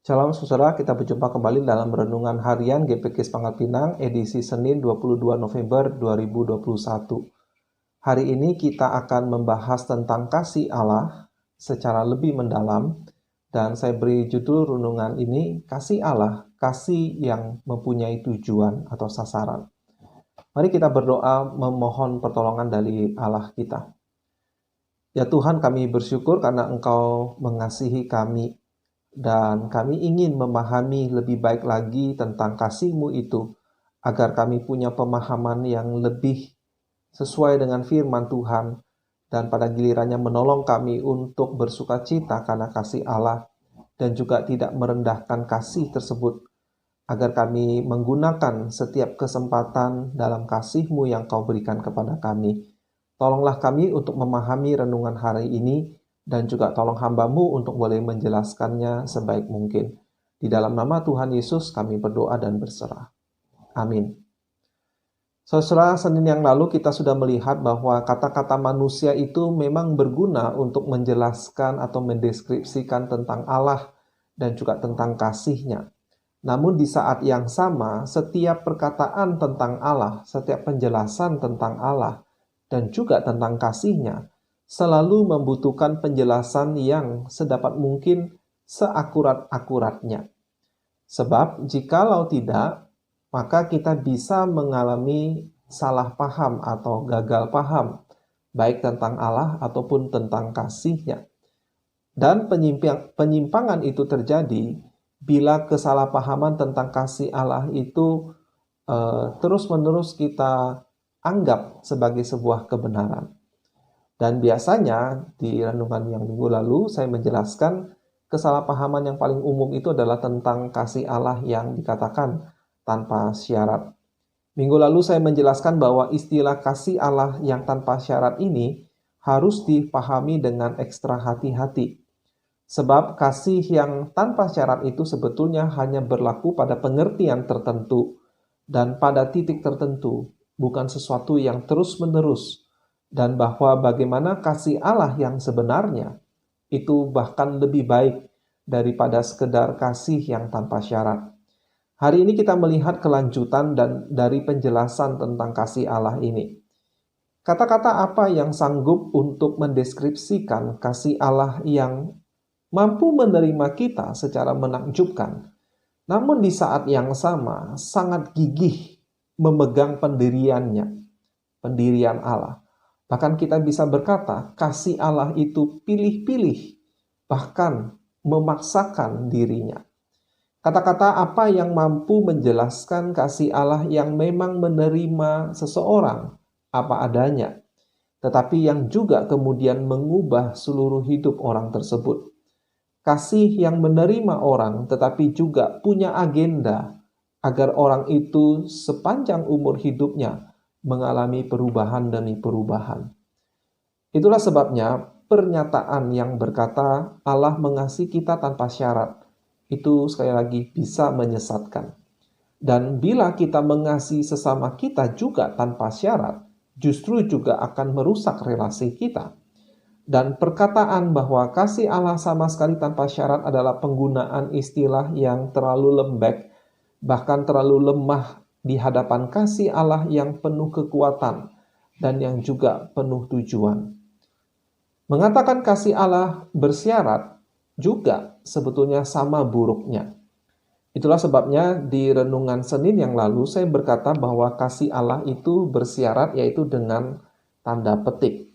Shalom saudara, kita berjumpa kembali dalam Renungan Harian GPKS Pangkal Pinang edisi Senin 22 November 2021. Hari ini kita akan membahas tentang kasih Allah secara lebih mendalam, dan saya beri judul renungan ini, Kasih Allah, kasih yang mempunyai tujuan atau sasaran. Mari kita berdoa memohon pertolongan dari Allah kita. Ya Tuhan, kami bersyukur karena Engkau mengasihi kami, dan kami ingin memahami lebih baik lagi tentang kasih-Mu itu, agar kami punya pemahaman yang lebih sesuai dengan firman Tuhan, dan pada gilirannya menolong kami untuk bersukacita karena kasih Allah, dan juga tidak merendahkan kasih tersebut, agar kami menggunakan setiap kesempatan dalam kasih-Mu yang Kau berikan kepada kami. Tolonglah kami untuk memahami renungan hari ini, dan juga tolong hamba-Mu untuk boleh menjelaskannya sebaik mungkin. Di dalam nama Tuhan Yesus kami berdoa dan berserah. Amin. Saudara, Senin yang lalu kita sudah melihat bahwa kata-kata manusia itu memang berguna untuk menjelaskan atau mendeskripsikan tentang Allah dan juga tentang kasih-Nya. Namun di saat yang sama, setiap perkataan tentang Allah, setiap penjelasan tentang Allah, dan juga tentang kasih-Nya, selalu membutuhkan penjelasan yang sedapat mungkin seakurat-akuratnya. Sebab jikalau tidak, maka kita bisa mengalami salah paham atau gagal paham, baik tentang Allah ataupun tentang kasih-Nya. Dan penyimpangan itu terjadi bila kesalahpahaman tentang kasih Allah itu terus-menerus kita anggap sebagai sebuah kebenaran. Dan biasanya di renungan yang minggu lalu saya menjelaskan kesalahpahaman yang paling umum itu adalah tentang kasih Allah yang dikatakan tanpa syarat. Minggu lalu saya menjelaskan bahwa istilah kasih Allah yang tanpa syarat ini harus dipahami dengan ekstra hati-hati. Sebab kasih yang tanpa syarat itu sebetulnya hanya berlaku pada pengertian tertentu dan pada titik tertentu, bukan sesuatu yang terus-menerus. Dan bahwa bagaimana kasih Allah yang sebenarnya itu bahkan lebih baik daripada sekedar kasih yang tanpa syarat. Hari ini kita melihat kelanjutan dan dari penjelasan tentang kasih Allah ini. Kata-kata apa yang sanggup untuk mendeskripsikan kasih Allah yang mampu menerima kita secara menakjubkan, namun di saat yang sama sangat gigih memegang pendirian Allah. Bahkan kita bisa berkata, kasih Allah itu pilih-pilih, bahkan memaksakan dirinya. Kata-kata apa yang mampu menjelaskan kasih Allah yang memang menerima seseorang apa adanya, tetapi yang juga kemudian mengubah seluruh hidup orang tersebut. Kasih yang menerima orang tetapi juga punya agenda agar orang itu sepanjang umur hidupnya mengalami perubahan demi perubahan. Itulah sebabnya pernyataan yang berkata Allah mengasihi kita tanpa syarat itu sekali lagi bisa menyesatkan. Dan bila kita mengasihi sesama kita juga tanpa syarat, justru juga akan merusak relasi kita. Dan perkataan bahwa kasih Allah sama sekali tanpa syarat adalah penggunaan istilah yang terlalu lembek, bahkan terlalu lemah di hadapan kasih Allah yang penuh kekuatan dan yang juga penuh tujuan. Mengatakan kasih Allah bersyarat juga sebetulnya sama buruknya. Itulah sebabnya di renungan Senin yang lalu saya berkata bahwa kasih Allah itu bersyarat, yaitu dengan tanda petik.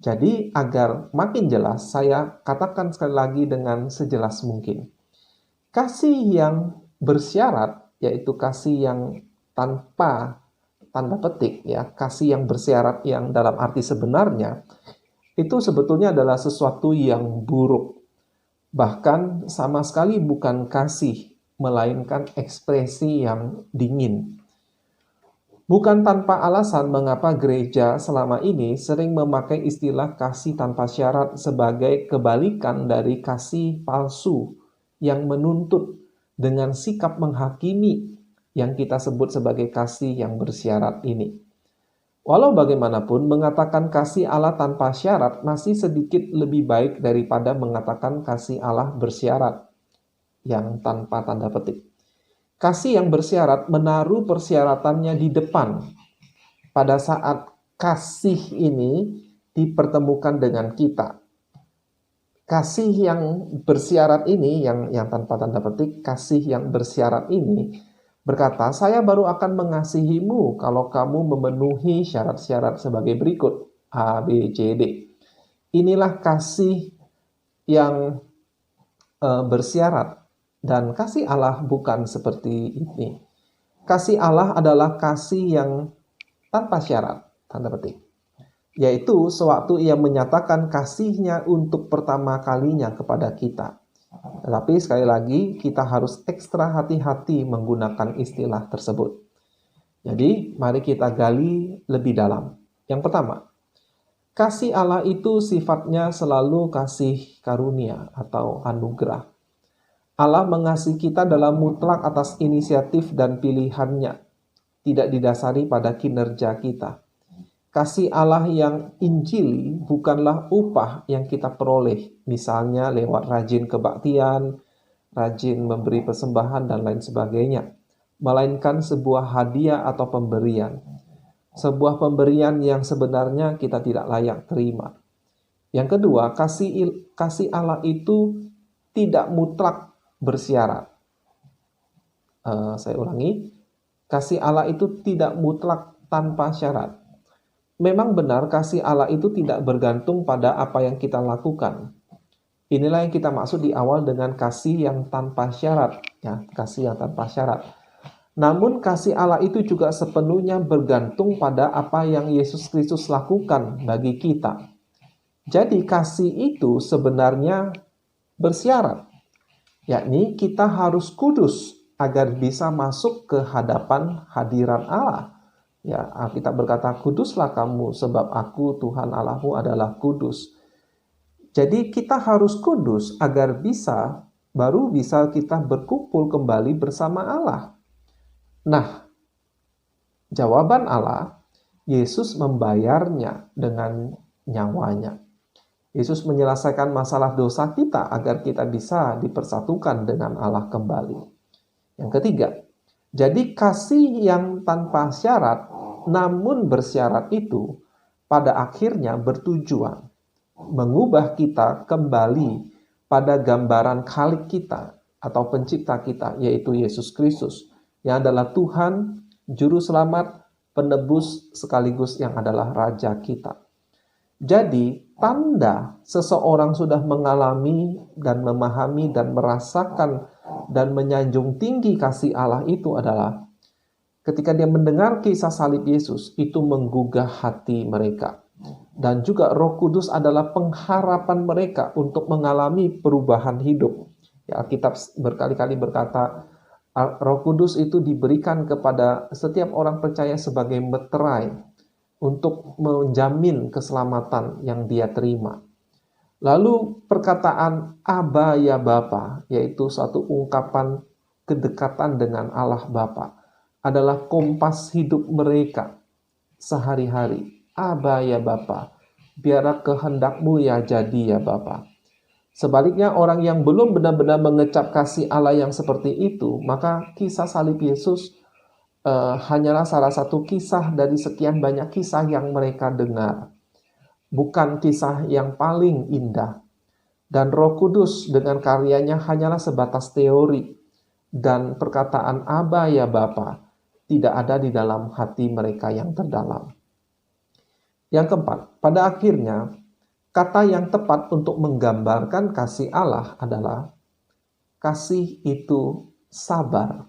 Jadi agar makin jelas, saya katakan sekali lagi dengan sejelas mungkin. Kasih yang bersyarat, yaitu kasih yang tanpa tanda petik, ya, kasih yang bersyarat yang dalam arti sebenarnya, itu sebetulnya adalah sesuatu yang buruk. Bahkan sama sekali bukan kasih, melainkan ekspresi yang dingin. Bukan tanpa alasan mengapa gereja selama ini sering memakai istilah kasih tanpa syarat sebagai kebalikan dari kasih palsu yang menuntut dengan sikap menghakimi yang kita sebut sebagai kasih yang bersyarat ini. Walau bagaimanapun, mengatakan kasih Allah tanpa syarat masih sedikit lebih baik daripada mengatakan kasih Allah bersyarat. yang tanpa tanda petik. Kasih yang bersyarat menaruh persyaratannya di depan pada saat kasih ini dipertemukan dengan kita. Kasih yang bersyarat ini, yang tanpa tanda petik, kasih yang bersyarat ini berkata, saya baru akan mengasihimu kalau kamu memenuhi syarat-syarat sebagai berikut, A, B, C, D. Inilah kasih yang bersyarat, dan kasih Allah bukan seperti ini. Kasih Allah adalah kasih yang tanpa syarat, tanda petik. Yaitu sewaktu ia menyatakan kasihnya untuk pertama kalinya kepada kita. Tetapi sekali lagi kita harus ekstra hati-hati menggunakan istilah tersebut. Jadi mari kita gali lebih dalam. Yang pertama, kasih Allah itu sifatnya selalu kasih karunia atau anugerah. Allah mengasihi kita dalam mutlak atas inisiatif dan pilihannya, tidak didasari pada kinerja kita. Kasih Allah yang injili bukanlah upah yang kita peroleh, misalnya lewat rajin kebaktian, rajin memberi persembahan, dan lain sebagainya, melainkan sebuah hadiah atau pemberian. Sebuah pemberian yang sebenarnya kita tidak layak terima. Yang kedua, kasih Allah itu tidak mutlak bersyarat. Saya ulangi, kasih Allah itu tidak mutlak tanpa syarat. Memang benar kasih Allah itu tidak bergantung pada apa yang kita lakukan. Inilah yang kita maksud di awal dengan kasih yang tanpa syarat, ya, kasih yang tanpa syarat. Namun kasih Allah itu juga sepenuhnya bergantung pada apa yang Yesus Kristus lakukan bagi kita. Jadi kasih itu sebenarnya bersyarat, yakni kita harus kudus agar bisa masuk ke hadapan hadirat Allah. Ya, Alkitab berkata, kuduslah kamu sebab aku Tuhan Allahmu adalah kudus. Jadi kita harus kudus agar baru bisa kita berkumpul kembali bersama Allah. Nah, jawaban Allah, Yesus membayarnya dengan nyawanya. Yesus menyelesaikan masalah dosa kita agar kita bisa dipersatukan dengan Allah kembali. Yang ketiga, jadi kasih yang tanpa syarat namun bersyarat itu pada akhirnya bertujuan mengubah kita kembali pada gambaran Khalik kita atau pencipta kita, yaitu Yesus Kristus, yang adalah Tuhan, Juru Selamat, Penebus, sekaligus yang adalah Raja kita. Jadi, tanda seseorang sudah mengalami dan memahami dan merasakan dan menyanjung tinggi kasih Allah itu adalah ketika dia mendengar kisah salib Yesus, itu menggugah hati mereka. Dan juga Roh Kudus adalah pengharapan mereka untuk mengalami perubahan hidup. Ya, Alkitab berkali-kali berkata, Roh Kudus itu diberikan kepada setiap orang percaya sebagai meterai untuk menjamin keselamatan yang dia terima. Lalu perkataan Aba ya Bapa, yaitu suatu ungkapan kedekatan dengan Allah Bapa, adalah kompas hidup mereka sehari-hari. Aba ya Bapa, biarlah kehendakmu ya jadi ya Bapa. Sebaliknya orang yang belum benar-benar mengecap kasih Allah yang seperti itu, maka kisah salib Yesus hanyalah salah satu kisah dari sekian banyak kisah yang mereka dengar. Bukan kisah yang paling indah. Dan Roh Kudus dengan karyanya hanyalah sebatas teori. Dan perkataan Aba ya Bapa tidak ada di dalam hati mereka yang terdalam. Yang keempat, pada akhirnya kata yang tepat untuk menggambarkan kasih Allah adalah kasih itu sabar.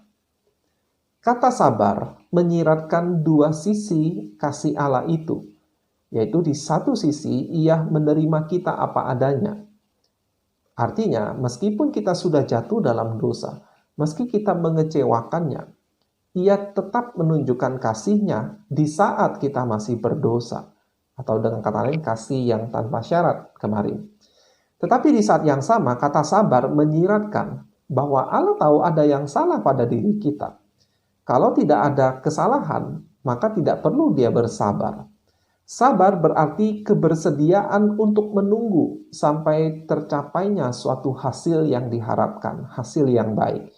Kata sabar menyiratkan dua sisi kasih Allah itu, yaitu di satu sisi ia menerima kita apa adanya. Artinya, meskipun kita sudah jatuh dalam dosa, meski kita mengecewakannya, ia tetap menunjukkan kasihnya di saat kita masih berdosa. Atau dengan kata lain, kasih yang tanpa syarat kemarin. Tetapi di saat yang sama, kata sabar menyiratkan bahwa Allah tahu ada yang salah pada diri kita. Kalau tidak ada kesalahan, maka tidak perlu dia bersabar. Sabar berarti kebersediaan untuk menunggu sampai tercapainya suatu hasil yang diharapkan, hasil yang baik.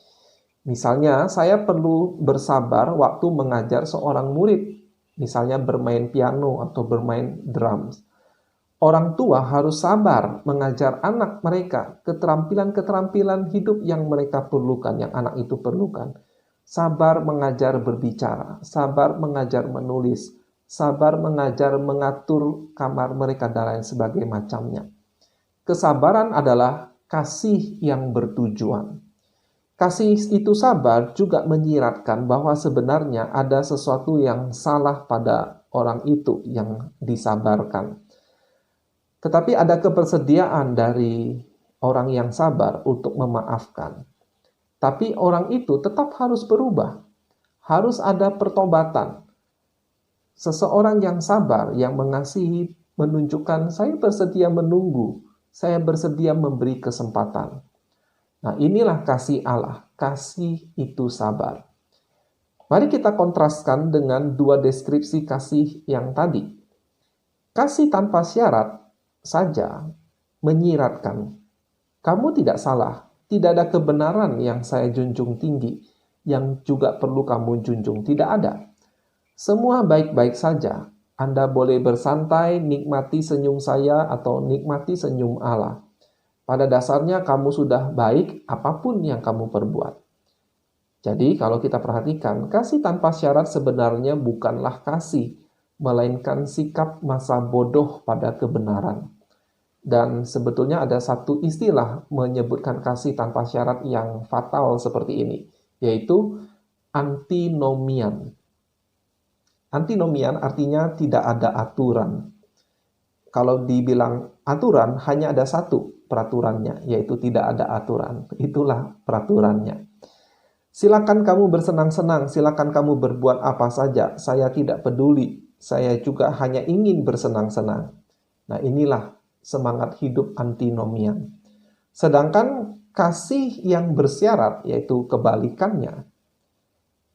Misalnya, saya perlu bersabar waktu mengajar seorang murid, misalnya bermain piano atau bermain drums. Orang tua harus sabar mengajar anak mereka keterampilan-keterampilan hidup yang mereka perlukan, yang anak itu perlukan. Sabar mengajar berbicara, sabar mengajar menulis, sabar mengajar mengatur kamar mereka, dan lain sebagainya macamnya. Kesabaran adalah kasih yang bertujuan. Kasih itu sabar juga menyiratkan bahwa sebenarnya ada sesuatu yang salah pada orang itu yang disabarkan. Tetapi ada kebersediaan dari orang yang sabar untuk memaafkan. Tapi orang itu tetap harus berubah. Harus ada pertobatan. Seseorang yang sabar, yang mengasihi, menunjukkan saya bersedia menunggu. Saya bersedia memberi kesempatan. Nah, inilah kasih Allah. Kasih itu sabar. Mari kita kontraskan dengan dua deskripsi kasih yang tadi. Kasih tanpa syarat saja menyiratkan, kamu tidak salah, tidak ada kebenaran yang saya junjung tinggi, yang juga perlu kamu junjung, tidak ada. Semua baik-baik saja, Anda boleh bersantai, nikmati senyum saya atau nikmati senyum Allah. Pada dasarnya kamu sudah baik apapun yang kamu perbuat. Jadi kalau kita perhatikan, kasih tanpa syarat sebenarnya bukanlah kasih, melainkan sikap masa bodoh pada kebenaran. Dan sebetulnya ada satu istilah menyebutkan kasih tanpa syarat yang fatal seperti ini, yaitu antinomian. Antinomian artinya tidak ada aturan. Kalau dibilang aturan, hanya ada satu peraturannya, yaitu tidak ada aturan. Itulah peraturannya. Silakan kamu bersenang-senang, silakan kamu berbuat apa saja, saya tidak peduli. Saya juga hanya ingin bersenang-senang. Nah, inilah semangat hidup antinomian. Sedangkan kasih yang bersyarat, yaitu kebalikannya,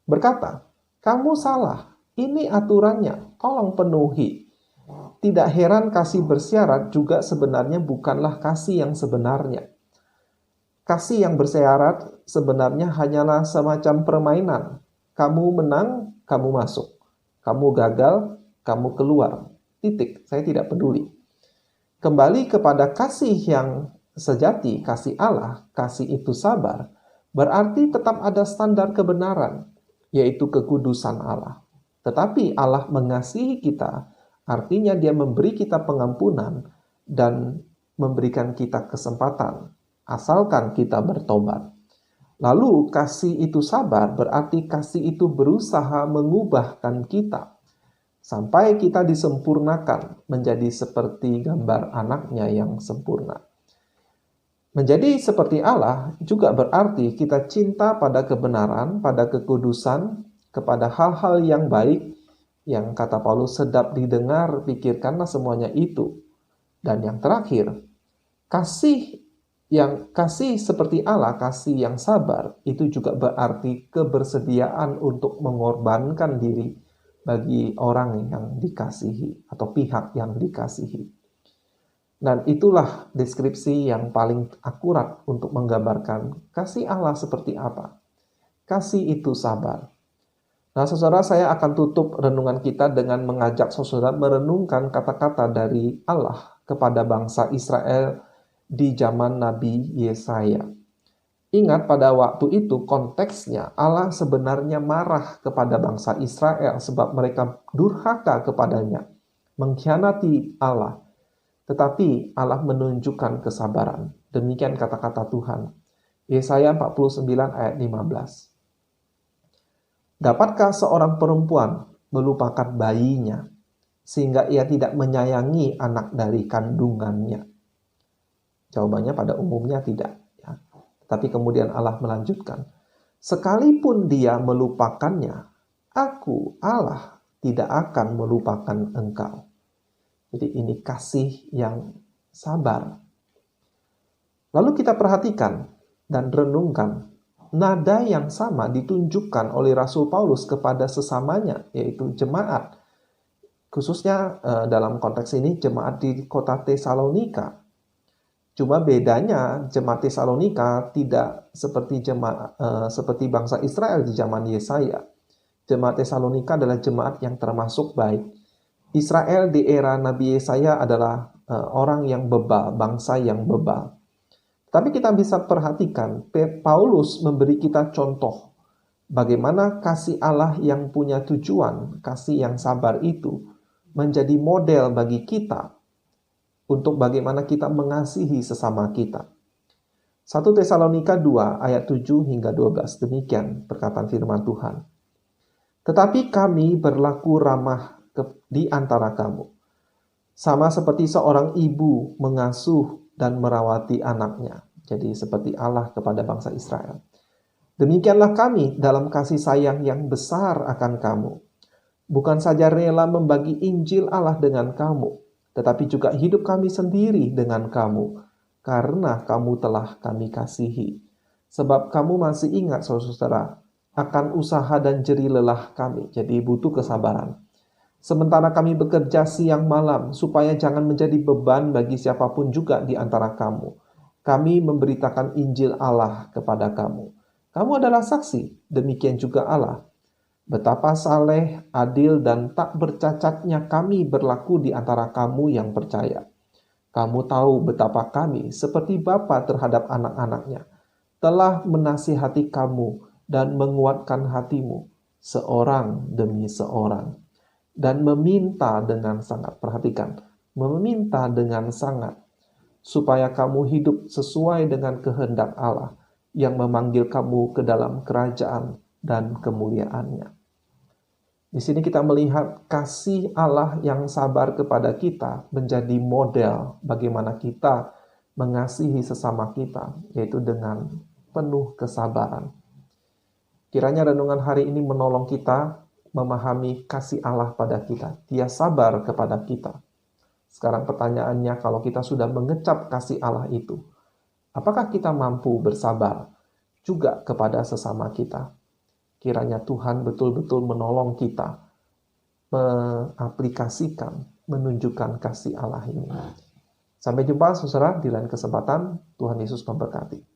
berkata, kamu salah, ini aturannya, tolong penuhi. Tidak heran kasih bersyarat juga sebenarnya bukanlah kasih yang sebenarnya. Kasih yang bersyarat sebenarnya hanyalah semacam permainan. Kamu menang, kamu masuk. Kamu gagal, kamu keluar. Titik, saya tidak peduli. Kembali kepada kasih yang sejati, kasih Allah, kasih itu sabar, berarti tetap ada standar kebenaran, yaitu kekudusan Allah. Tetapi Allah mengasihi kita, artinya Dia memberi kita pengampunan dan memberikan kita kesempatan, asalkan kita bertobat. Lalu kasih itu sabar, berarti kasih itu berusaha mengubahkan kita, sampai kita disempurnakan menjadi seperti gambar anaknya yang sempurna. Menjadi seperti Allah juga berarti kita cinta pada kebenaran, pada kekudusan, kepada hal-hal yang baik, yang kata Paulus sedap didengar, pikirkanlah semuanya itu. Dan yang terakhir, kasih seperti Allah, kasih yang sabar, itu juga berarti kebersediaan untuk mengorbankan diri bagi orang yang dikasihi atau pihak yang dikasihi. Dan itulah deskripsi yang paling akurat untuk menggambarkan kasih Allah seperti apa. Kasih itu sabar. Nah, saudara, saya akan tutup renungan kita dengan mengajak saudara merenungkan kata-kata dari Allah kepada bangsa Israel di zaman Nabi Yesaya. Ingat, pada waktu itu konteksnya Allah sebenarnya marah kepada bangsa Israel sebab mereka durhaka kepadanya, mengkhianati Allah. Tetapi Allah menunjukkan kesabaran. Demikian kata-kata Tuhan. Yesaya 49 ayat 15. Dapatkah seorang perempuan melupakan bayinya sehingga ia tidak menyayangi anak dari kandungannya? Jawabannya pada umumnya tidak. Ya. Tapi kemudian Allah melanjutkan, sekalipun dia melupakannya, aku Allah tidak akan melupakan engkau. Jadi ini kasih yang sabar. Lalu kita perhatikan dan renungkan, nada yang sama ditunjukkan oleh Rasul Paulus kepada sesamanya, yaitu jemaat. Khususnya dalam konteks ini jemaat di kota Tesalonika. Cuma bedanya jemaat Tesalonika tidak seperti bangsa Israel di zaman Yesaya. Jemaat Tesalonika adalah jemaat yang termasuk baik. Israel di era Nabi Yesaya adalah orang yang bebal, bangsa yang bebal. Tapi kita bisa perhatikan, Paulus memberi kita contoh bagaimana kasih Allah yang punya tujuan, kasih yang sabar itu menjadi model bagi kita untuk bagaimana kita mengasihi sesama kita. 1 Tesalonika 2 ayat 7 hingga 12, demikian perkataan firman Tuhan. Tetapi kami berlaku ramah di antara kamu, sama seperti seorang ibu mengasuh dan merawati anaknya. Jadi seperti Allah kepada bangsa Israel. Demikianlah kami dalam kasih sayang yang besar akan kamu. Bukan saja rela membagi Injil Allah dengan kamu, tetapi juga hidup kami sendiri dengan kamu, karena kamu telah kami kasihi. Sebab kamu masih ingat, saudara-saudara, akan usaha dan jerih lelah kami. Jadi butuh kesabaran. Sementara kami bekerja siang malam, supaya jangan menjadi beban bagi siapapun juga di antara kamu. Kami memberitakan Injil Allah kepada kamu. Kamu adalah saksi, demikian juga Allah. Betapa saleh, adil, dan tak bercacatnya kami berlaku di antara kamu yang percaya. Kamu tahu betapa kami, seperti bapa terhadap anak-anaknya, telah menasihati kamu dan menguatkan hatimu, seorang demi seorang. Dan meminta dengan sangat, perhatikan, meminta dengan sangat, supaya kamu hidup sesuai dengan kehendak Allah, yang memanggil kamu ke dalam kerajaan dan kemuliaannya. Di sini kita melihat kasih Allah yang sabar kepada kita menjadi model bagaimana kita mengasihi sesama kita, yaitu dengan penuh kesabaran. Kiranya renungan hari ini menolong kita memahami kasih Allah pada kita. Dia sabar kepada kita. Sekarang pertanyaannya, kalau kita sudah mengecap kasih Allah itu, apakah kita mampu bersabar juga kepada sesama kita? Kiranya Tuhan betul-betul menolong kita mengaplikasikan, menunjukkan kasih Allah ini. Sampai jumpa saudara di lain kesempatan. Tuhan Yesus memberkati.